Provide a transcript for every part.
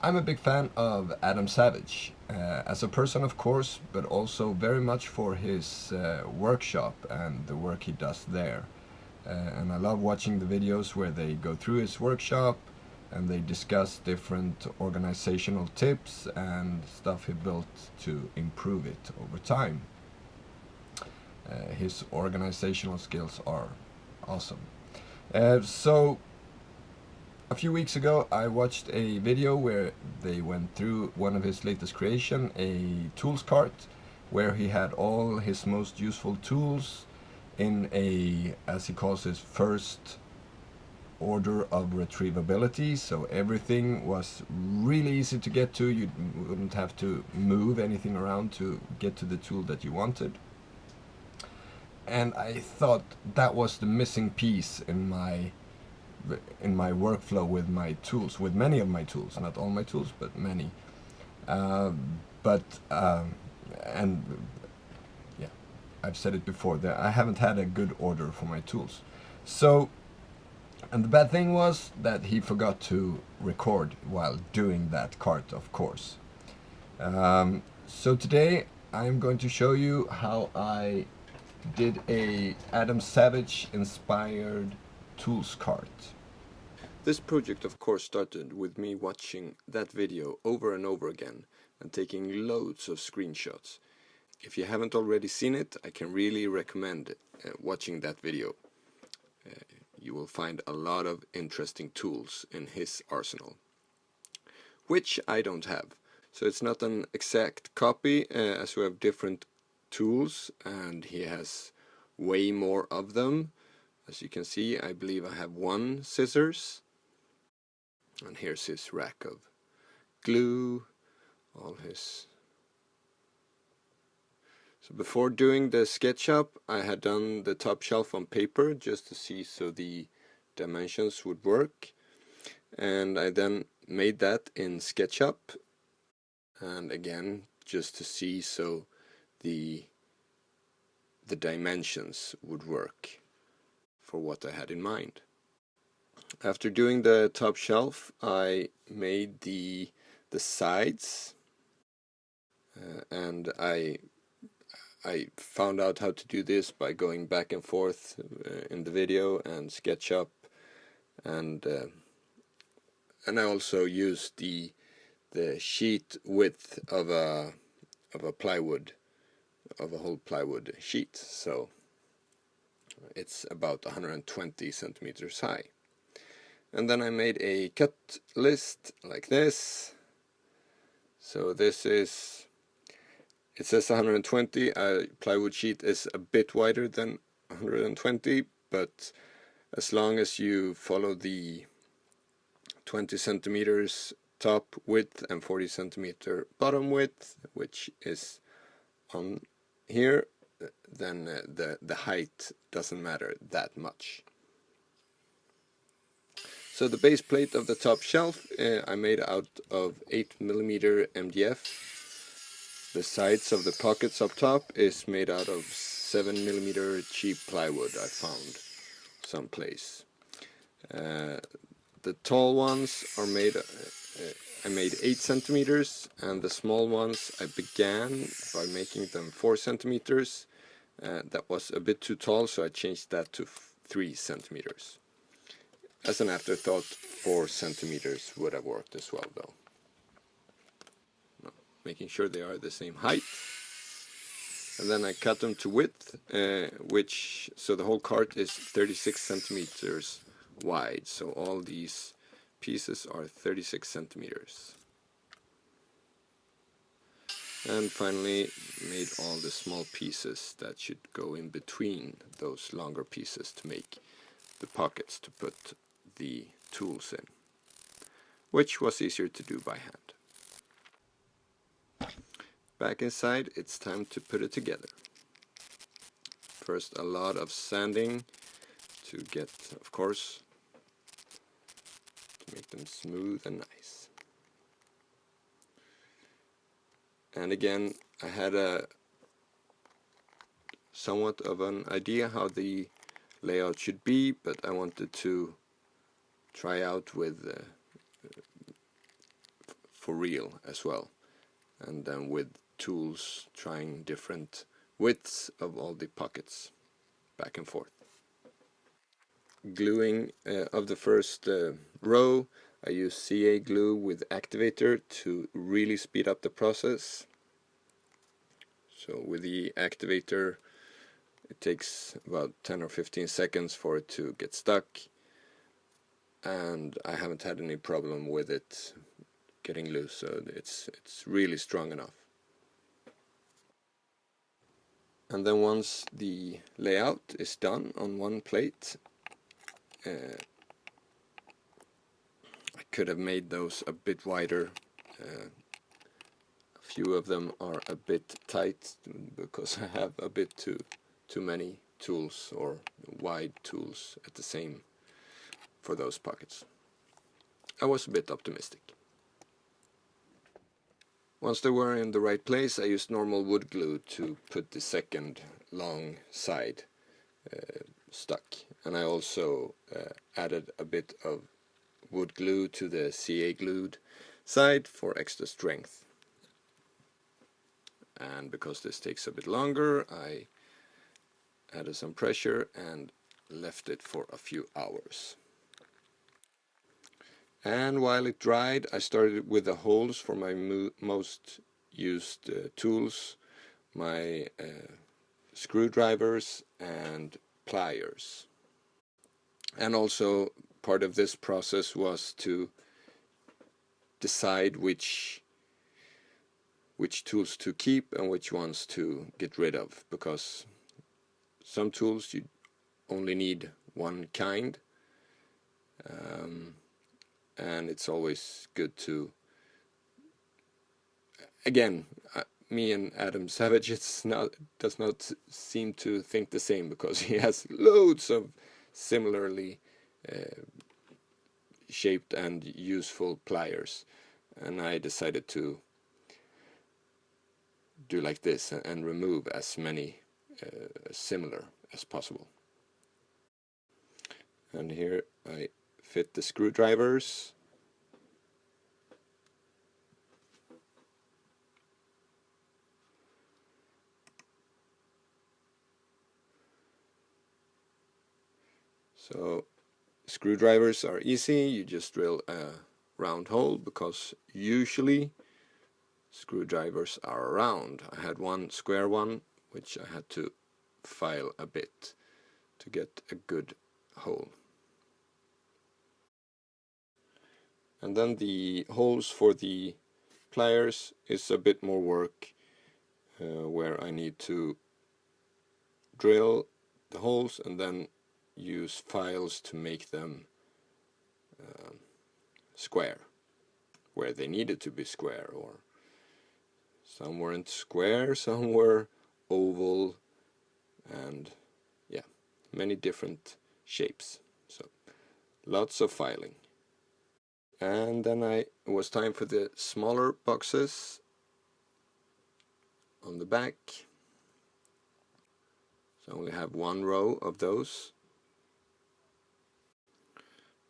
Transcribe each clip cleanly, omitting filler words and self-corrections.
I'm a big fan of Adam Savage, as a person of course, but also very much for his workshop and the work he does there. And I love watching the videos where they go through his workshop and they discuss different organizational tips and stuff he built to improve it over time. His organizational skills are awesome. So a few weeks ago I watched a video where they went through one of his latest creation, a tools cart, where he had all his most useful tools in a, as he calls it, first order of retrievability. So everything was really easy to get to. You wouldn't have to move anything around to get to the tool that you wanted. And I thought that was the missing piece in my workflow with my tools, with many of my tools, not all my tools, but many. And yeah, I've said it before, that I haven't had a good order for my tools. So, and the bad thing was that he forgot to record while doing that cart, of course. So today I'm going to show you how I did a Adam Savage inspired tools cart. This project of course started with me watching that video over and over again and taking loads of screenshots. If you haven't already seen it, I can really recommend watching that video. You will find a lot of interesting tools in his arsenal, which I don't have. So it's not an exact copy, as we have different tools and he has way more of them. As you can see, I believe I have one scissors, and here's his rack of glue, all his. So before doing the SketchUp, I had done the top shelf on paper just to see so the dimensions would work, and I then made that in SketchUp, and again just to see so the dimensions would work for what I had in mind. After doing the top shelf, I made the sides, and I found out how to do this by going back and forth in the video and SketchUp, and I also used the sheet width of a plywood, of a whole plywood sheet, so it's about 120 centimeters high. And then I made a cut list like this. So this is, it says 120, a plywood sheet is a bit wider than 120, but as long as you follow the 20 centimeters top width and 40 centimeter bottom width, which is on here, then the height doesn't matter that much. So the base plate of the top shelf I made out of 8mm MDF. The sides of the pockets up top is made out of 7mm cheap plywood I found someplace. The tall ones are made, I made 8 centimeters, and the small ones I began by making them 4 centimeters. That was a bit too tall, so I changed that to 3 centimeters. As an afterthought, 4 centimeters would have worked as well, though. No, making sure they are the same height. And then I cut them to width, so the whole cart is 36 centimeters wide. So all these pieces are 36 centimeters. And finally made all the small pieces that should go in between those longer pieces to make the pockets to put the tools in, which was easier to do by hand. Back inside, it's time to put it together. First, a lot of sanding to get, of course, to make them smooth and nice. And again, I had a somewhat of an idea how the layout should be, but I wanted to try out with for real as well. And then with tools trying different widths of all the pockets back and forth. Gluing of the first row, I use CA glue with activator to really speed up the process. So with the activator it takes about 10 or 15 seconds for it to get stuck, and I haven't had any problem with it getting loose, so it's really strong enough. And then once the layout is done on one plate, I could have made those a bit wider. A few of them are a bit tight because I have a bit too many tools or wide tools at the same for those pockets. I was a bit optimistic. Once they were in the right place, I used normal wood glue to put the second long side stuck, and I also added a bit of wood glue to the CA glued side for extra strength. And because this takes a bit longer, I added some pressure and left it for a few hours. And while it dried, I started with the holes for my most used tools, my screwdrivers and pliers. And also part of this process was to decide which tools to keep and which ones to get rid of, because some tools you only need one kind, and it's always good to, again, me and Adam Savage does not seem to think the same, because he has loads of similarly shaped and useful pliers, and I decided to do like this and remove as many similar as possible. And here I fit the screwdrivers. So screwdrivers are easy, you just drill a round hole, because usually screwdrivers are round. I had one square one which I had to file a bit to get a good hole. And then the holes for the pliers is a bit more work, where I need to drill the holes and then use files to make them square where they needed to be square, or some weren't square, some were oval, and yeah, many different shapes. So lots of filing. And then it was time for the smaller boxes on the back. So I only have one row of those.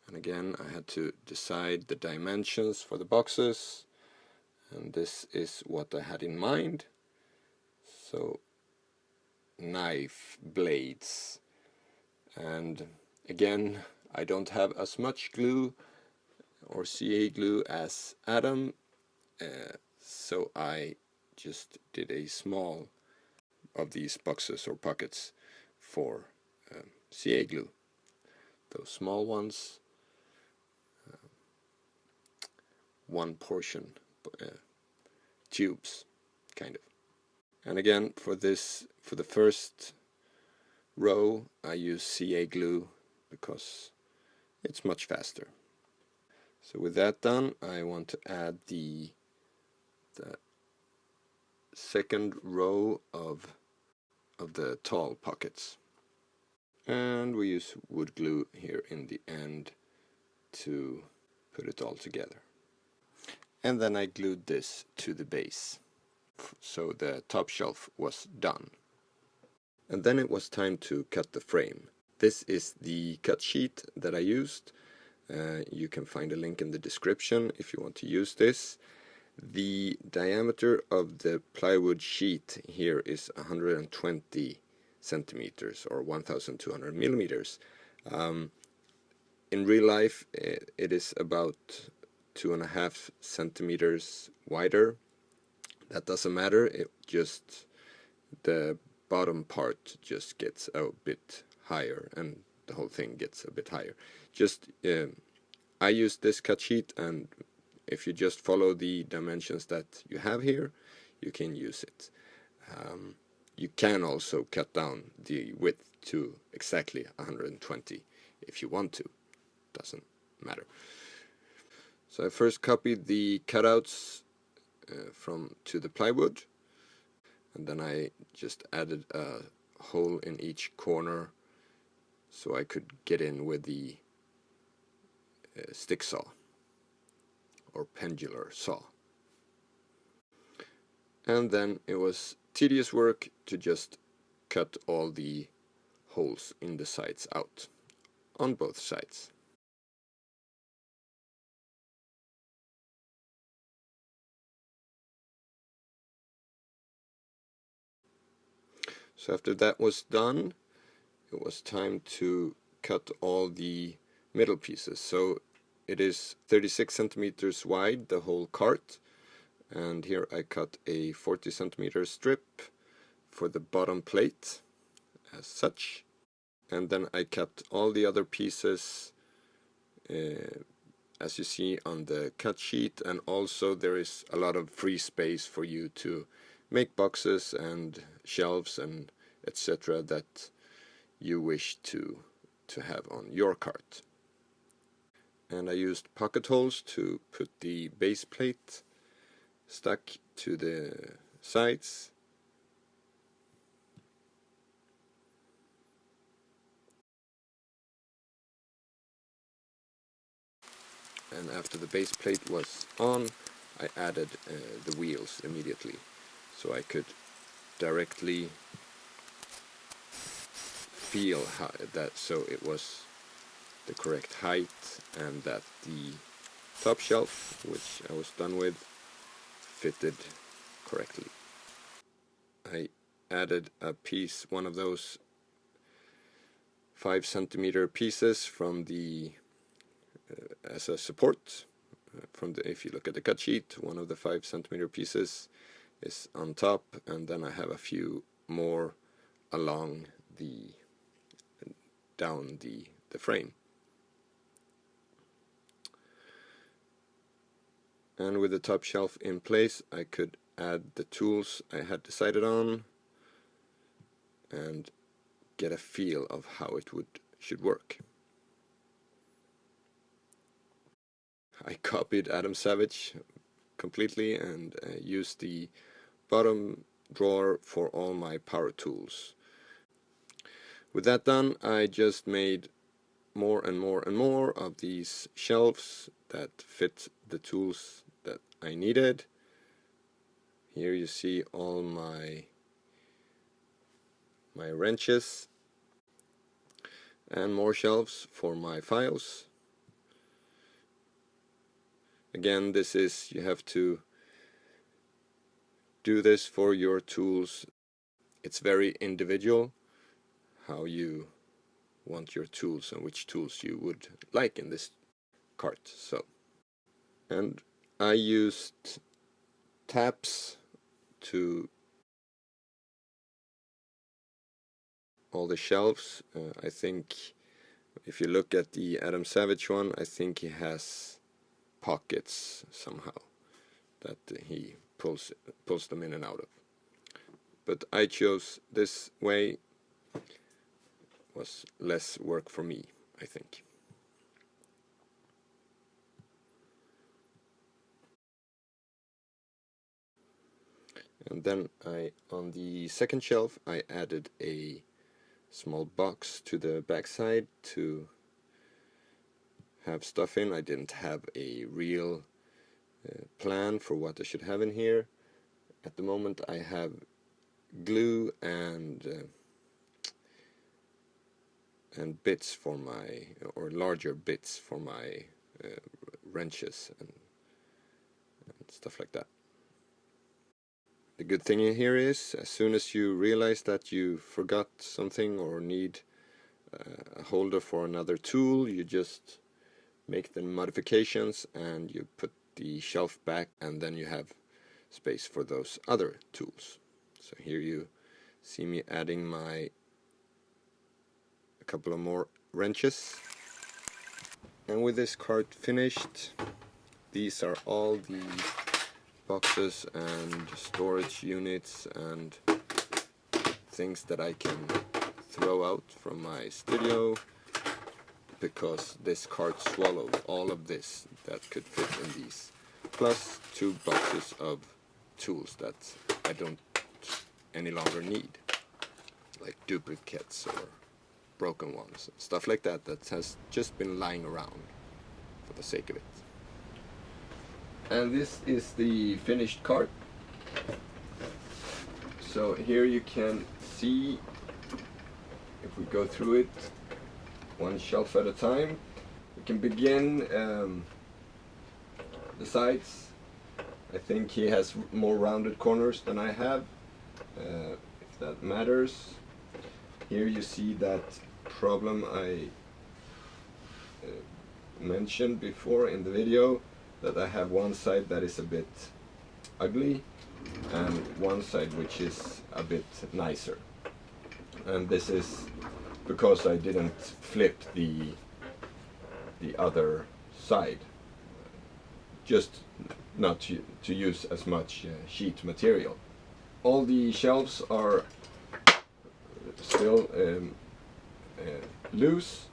And again, I had to decide the dimensions for the boxes, and this is what I had in mind. So knife blades, and again, I don't have as much glue or CA glue as Adam, so I just did a small of these boxes or pockets for CA glue. Those small ones, one portion tubes, kind of. And again, for the first row, I use CA glue because it's much faster. So with that done, I want to add the second row of the tall pockets. And we use wood glue here in the end to put it all together. And then I glued this to the base, so the top shelf was done. And then it was time to cut the frame. This is the cut sheet that I used. You can find a link in the description if you want to use this. The diameter of the plywood sheet here is 120 centimeters or 1200 millimeters. In real life it is about 2.5 centimeters wider. That doesn't matter, it just, the bottom part just gets a bit higher and the whole thing gets a bit higher. Just I use this cut sheet, and if you just follow the dimensions that you have here, you can use it. You can also cut down the width to exactly 120 if you want to. Doesn't matter. So I first copied the cutouts to the plywood, and then I just added a hole in each corner so I could get in with the stick saw or pendular saw. And then it was tedious work to just cut all the holes in the sides out on both sides. So after that was done, it was time to cut all the middle pieces. So it is 36 centimeters wide, the whole cart, and here I cut a 40 centimeter strip for the bottom plate as such, and then I cut all the other pieces as you see on the cut sheet, and also there is a lot of free space for you to make boxes and shelves and etc. that you wish to have on your cart. And I used pocket holes to put the base plate stuck to the sides. And after the base plate was on, I added the wheels immediately, so I could directly feel that so it was the correct height and that the top shelf, which I was done with, fitted correctly. I added a piece, one of those 5 centimeter pieces from the as a support from the, if you look at the cut sheet, one of the 5 centimeter pieces is on top, and then I have a few more along the down the frame. And with the top shelf in place, I could add the tools I had decided on and get a feel of how it should work. I copied Adam Savage completely and used the bottom drawer for all my power tools. With that done, I just made more and more and more of these shelves that fit the tools that I needed. Here you see all my wrenches and more shelves for my files. Again, this is, you have to do this for your tools. It's very individual how you want your tools and which tools you would like in this cart. So, and I used taps to all the shelves. I think if you look at the Adam Savage one, I think he has pockets somehow that he pulls them in and out of. But I chose this way, was less work for me, I think. And then on the second shelf, I added a small box to the backside to have stuff in. I didn't have a real plan for what I should have in here. At the moment I have glue and bits for my, or larger bits for my wrenches and stuff like that. The good thing here is, as soon as you realize that you forgot something or need a holder for another tool, you just make the modifications and you put the shelf back, and then you have space for those other tools. So here you see me adding a couple of more wrenches. And with this cart finished, these are all the boxes and storage units and things that I can throw out from my studio, because this cart swallowed all of this that could fit in these, plus 2 boxes of tools that I don't any longer need, like duplicates or broken ones, stuff like that has just been lying around for the sake of it. And this is the finished cart. So here you can see, if we go through it one shelf at a time, we can begin the sides. I think he has more rounded corners than I have, if that matters. Here you see that problem I mentioned before in the video, that I have one side that is a bit ugly and one side which is a bit nicer. And this is because I didn't flip the other side, just not to use as much sheet material. All the shelves are still loose,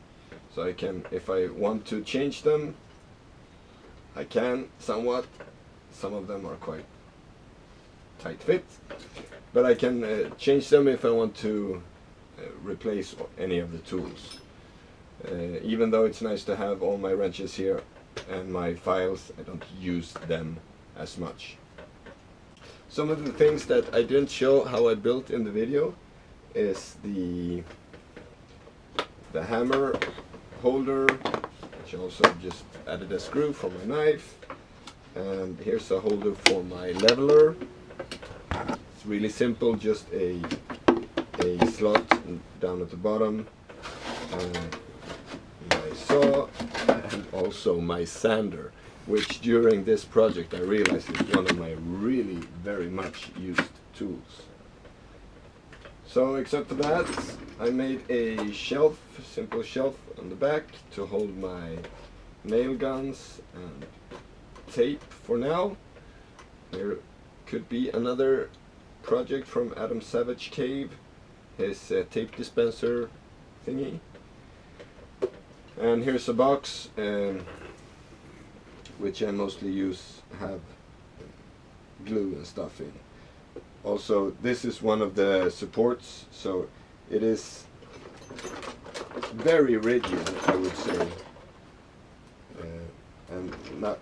so I can, if I want to change them, I can somewhat. Some of them are quite tight fit, but I can change them if I want to replace any of the tools. Even though it's nice to have all my wrenches here and my files, I don't use them as much. Some of the things that I didn't show how I built in the video is the hammer holder, which also just added a screw for my knife, and here's a holder for my leveler. It's really simple, just a slot down at the bottom, my saw, and also my sander, which during this project I realized is one of my really very much used tools. So except for that, I made a shelf, simple shelf on the back to hold my nail guns and tape for now. There could be another project from Adam Savage Cave, his tape dispenser thingy. And here's a box which I mostly have glue and stuff in. Also, this is one of the supports, so it is very rigid, I would say, and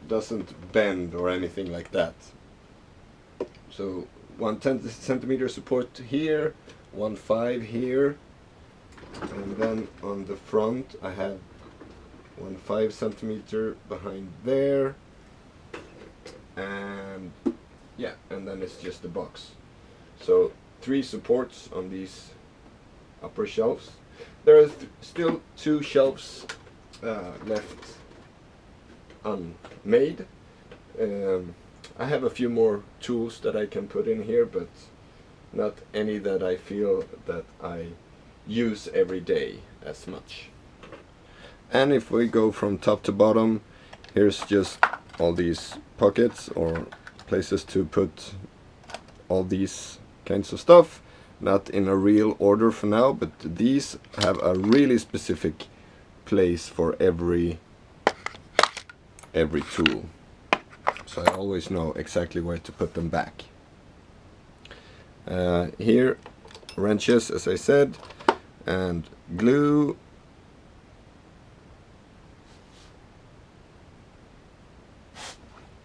doesn't bend or anything like that. So 1 centimeter support here, 1.5 here, and then on the front I have 1.5 centimeter behind there, and yeah, and then it's just a box. So 3 supports on these upper shelves. There are still 2 shelves left unmade. I have a few more tools that I can put in here, but not any that I feel that I use every day as much. And if we go from top to bottom, here's just all these pockets or places to put all these kinds of stuff. Not in a real order for now, but these have a really specific place for every tool, so I always know exactly where to put them back. Here, wrenches, as I said, and glue,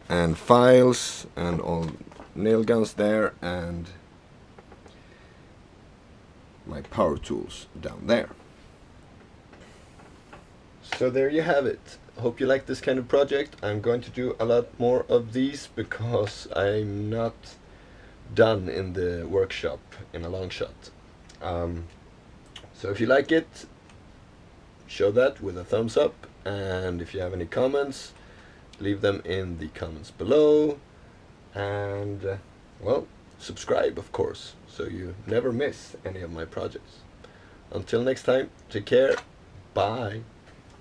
and files, and all nail guns there, and my power tools down there. So there you have it. Hope you like this kind of project. I'm going to do a lot more of these because I'm not done in the workshop in a long shot. So if you like it, show that with a thumbs up, and if you have any comments, leave them in the comments below, and well, subscribe of course, so you never miss any of my projects. Until next time, take care, bye.